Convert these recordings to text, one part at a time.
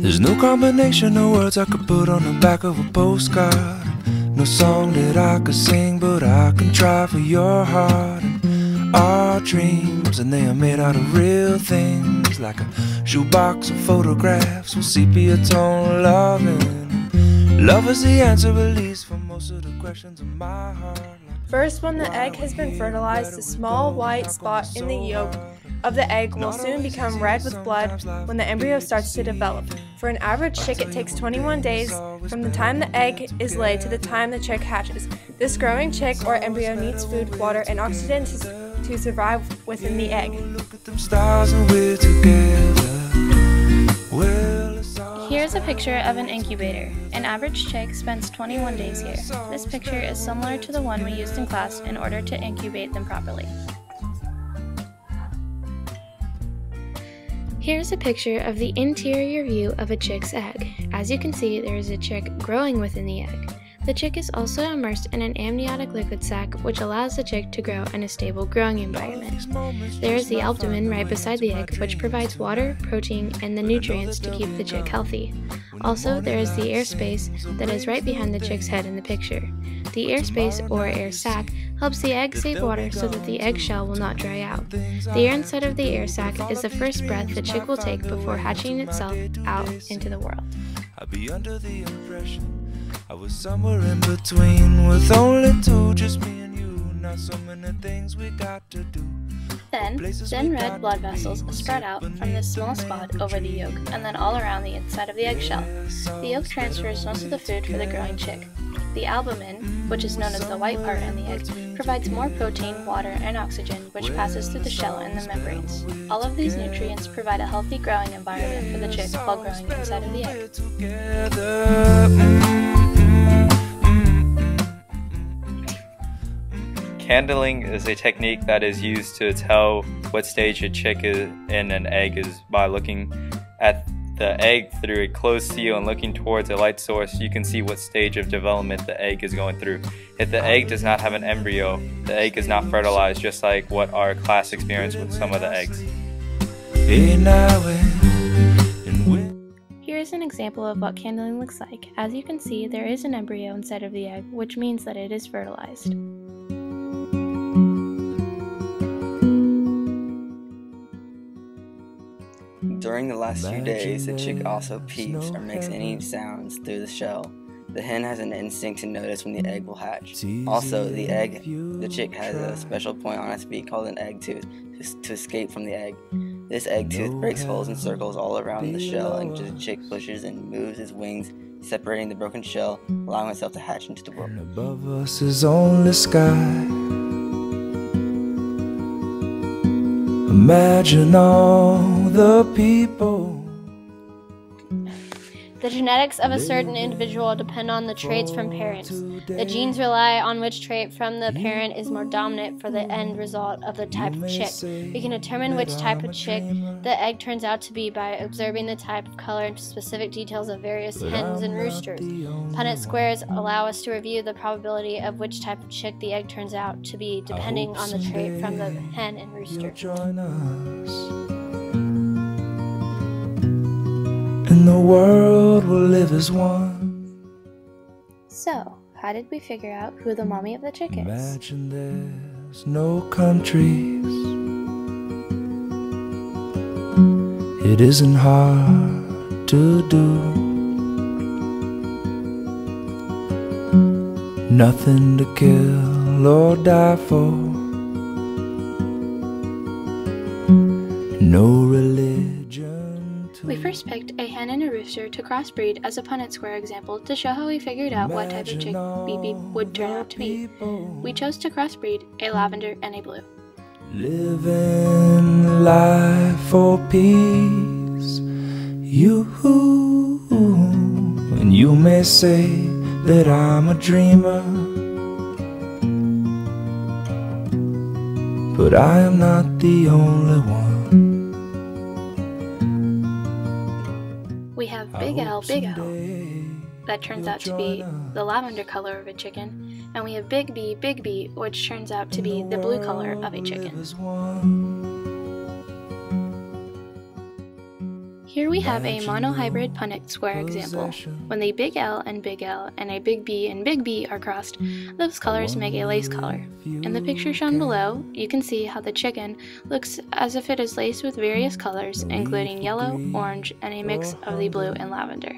There's no combination of words I could put on the back of a postcard. No song that I could sing, but I can try for your heart. And our dreams, and they are made out of real things, like a shoebox of photographs with sepia tone loving. Love is the answer, at least, for most of the questions in my heart. First, when the egg has been fertilized, the small white spot in the yolk of the egg will soon become red with blood when the embryo starts to develop. For an average chick, it takes 21 days from the time the egg is laid to the time the chick hatches. This growing chick or embryo needs food, water, and oxygen to survive within the egg. Here's a picture of an incubator. An average chick spends 21 days here. This picture is similar to the one we used in class in order to incubate them properly. Here's a picture of the interior view of a chick's egg. As you can see, there is a chick growing within the egg. The chick is also immersed in an amniotic liquid sac, which allows the chick to grow in a stable growing environment. There is the abdomen right beside the egg, which provides water, protein, and the nutrients to keep the chick healthy. Also, there is the air space that is right behind the chick's head in the picture. The air space, or air sac, helps the egg save water so that the egg shell will not dry out. The air inside of the air sac is the first breath the chick will take before hatching itself out into the world. I'd be under the impression I was somewhere in between, with only two, just me and you. Not so many things we got to do. Then red blood vessels spread out from this small spot over the yolk and then all around the inside of the eggshell. The yolk transfers most of the food for the growing chick. The albumin, which is known as the white part in the egg, provides more protein, water, and oxygen, which passes through the shell and the membranes. All of these nutrients provide a healthy growing environment for the chick while growing inside of the egg. Candling is a technique that is used to tell what stage a chick is in an egg is by looking at the egg through a closed seal and looking towards a light source. You can see what stage of development the egg is going through. If the egg does not have an embryo, the egg is not fertilized, just like what our class experienced with some of the eggs. Here is an example of what candling looks like. As you can see, there is an embryo inside of the egg, which means that it is fertilized. During the last few days, the chick also peeps or makes any sounds through the shell. The hen has an instinct to notice when the egg will hatch. Also, the chick has a special point on its beak called an egg tooth to escape from the egg. This egg tooth breaks holes in circles all around the shell, and the chick pushes and moves its wings, separating the broken shell, allowing itself to hatch into the world. And above us is only sky. Imagine all the people. The genetics of a certain individual depend on the traits from parents. The genes rely on which trait from the parent is more dominant for the end result of the type of chick. We can determine which type of chick the egg turns out to be by observing the type of color and specific details of various hens and roosters. Punnett squares allow us to review the probability of which type of chick the egg turns out to be depending on the trait from the hen and rooster. And the world will live as one. So, how did we figure out who the mommy of the chick is? Imagine there's no countries. It isn't hard to do. Nothing to kill or die for. No religion. We first picked a hen and a rooster to crossbreed as a Punnett square example to show how we figured out what type of chick BB would turn out to be. We chose to crossbreed a lavender and a blue. Living life for peace. You and you may say that I'm a dreamer, but I am not the only one. We have Big L, that turns out to be the lavender color of a chicken, and we have Big B, which turns out to be the blue color of a chicken. Here we have a monohybrid Punnett square example. When the big L and a big B are crossed, those colors make a lace color. In the picture shown below, you can see how the chicken looks as if it is laced with various colors, including yellow, orange, and a mix of the blue and lavender.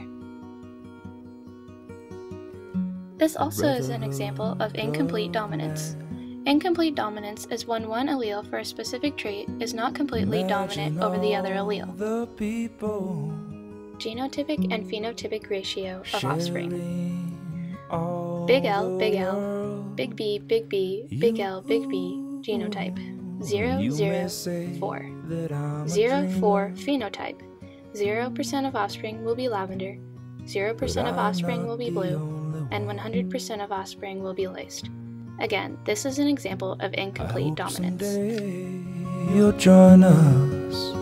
This also is an example of incomplete dominance. Incomplete dominance is when one allele for a specific trait is not completely dominant over the other allele. Genotypic and phenotypic ratio of offspring. Big L, big B, big L, big B, genotype 0, 0, 4. 0, 4 phenotype. 0% of offspring will be lavender, 0% of offspring will be blue, and 100% of offspring will be laced. Again, this is an example of incomplete dominance. You'll join us.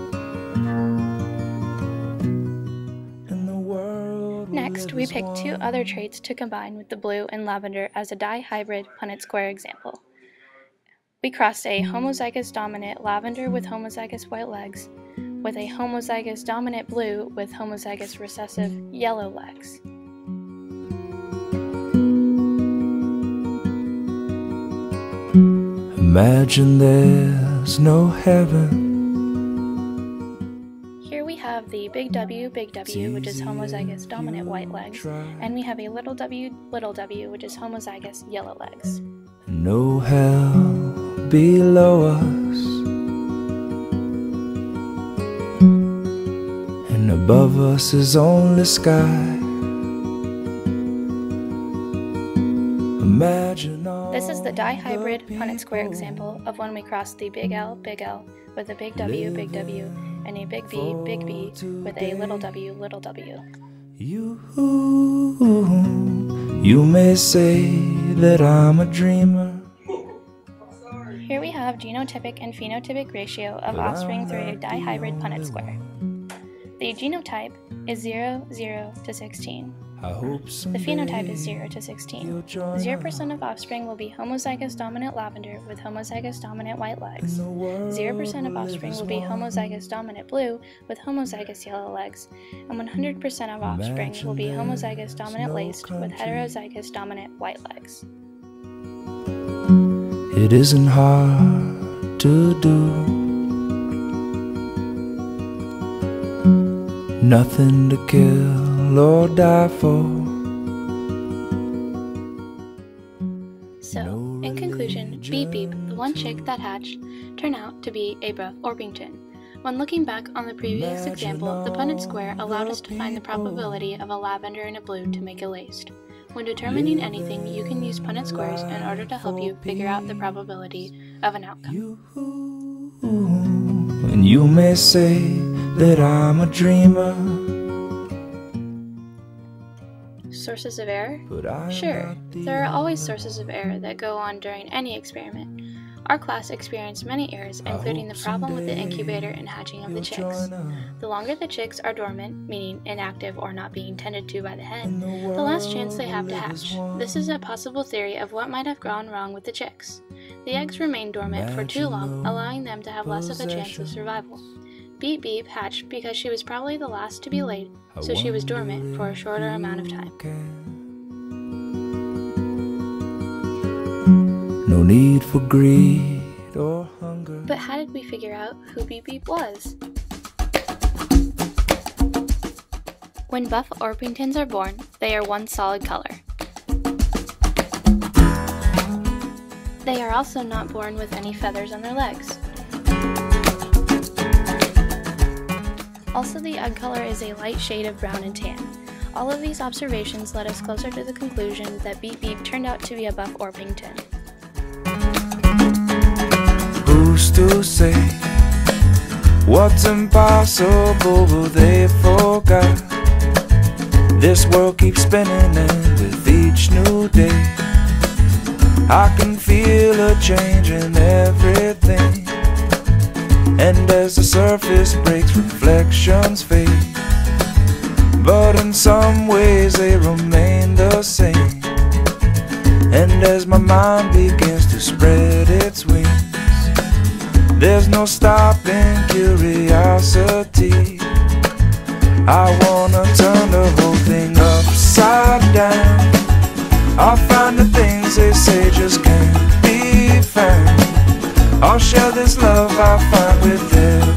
Next, we picked two other traits to combine with the blue and lavender as a dihybrid Punnett square example. We crossed a homozygous dominant lavender with homozygous white legs with a homozygous dominant blue with homozygous recessive yellow legs. Imagine there's no heaven. Here we have the big W, which is homozygous dominant white legs, and we have a little w, which is homozygous yellow legs. No hell below us, and above us is only sky. Imagine all. This is the dihybrid Punnett square example of when we cross the big L with a big W, and a big B with a little w. You may say that I'm a dreamer. Here we have genotypic and phenotypic ratio of offspring through a dihybrid Punnett square. The genotype is 0, 0 to 16. The phenotype is 0 to 16. 0% of offspring will be homozygous dominant lavender with homozygous dominant white legs. 0% of offspring will be homozygous dominant blue with homozygous yellow legs. And 100% of offspring will be homozygous dominant laced with heterozygous dominant white legs. It isn't hard to do. Nothing to kill or die for. So, in conclusion, Beep Beep, the one chick that hatched, turned out to be a Buff Orpington. When looking back on the previous example, the Punnett square allowed us to find the probability of a lavender and a blue to make a laced. When determining anything, you can use Punnett squares in order to help you figure out the probability of an outcome. And you may say that I'm a dreamer. Sources of error? Sure, there are always sources of error that go on during any experiment. Our class experienced many errors, including the problem with the incubator and hatching of the chicks. The longer the chicks are dormant, meaning inactive or not being tended to by the hen, the less chance they have to hatch. This is a possible theory of what might have gone wrong with the chicks. The eggs remain dormant for too long, allowing them to have less of a chance of survival. Beep Beep hatched because she was probably the last to be laid, so she was dormant for a shorter amount of time. No need for greed or hunger. But how did we figure out who Beep Beep was? When Buff Orpingtons are born, they are one solid color. They are also not born with any feathers on their legs. Also, the egg color is a light shade of brown and tan. All of these observations led us closer to the conclusion that Beep Beep turned out to be a Buff Orpington. Who's to say what's impossible, but they forgot? This world keeps spinning, and with each new day I can feel a change in everything. And as the surface breaks, reflections fade, but in some ways they remain the same. And as my mind begins to spread its wings, there's no stopping curiosity. I wanna turn the whole thing upside down. I'll find the things they say just can't be found. I'll share this love I find with them.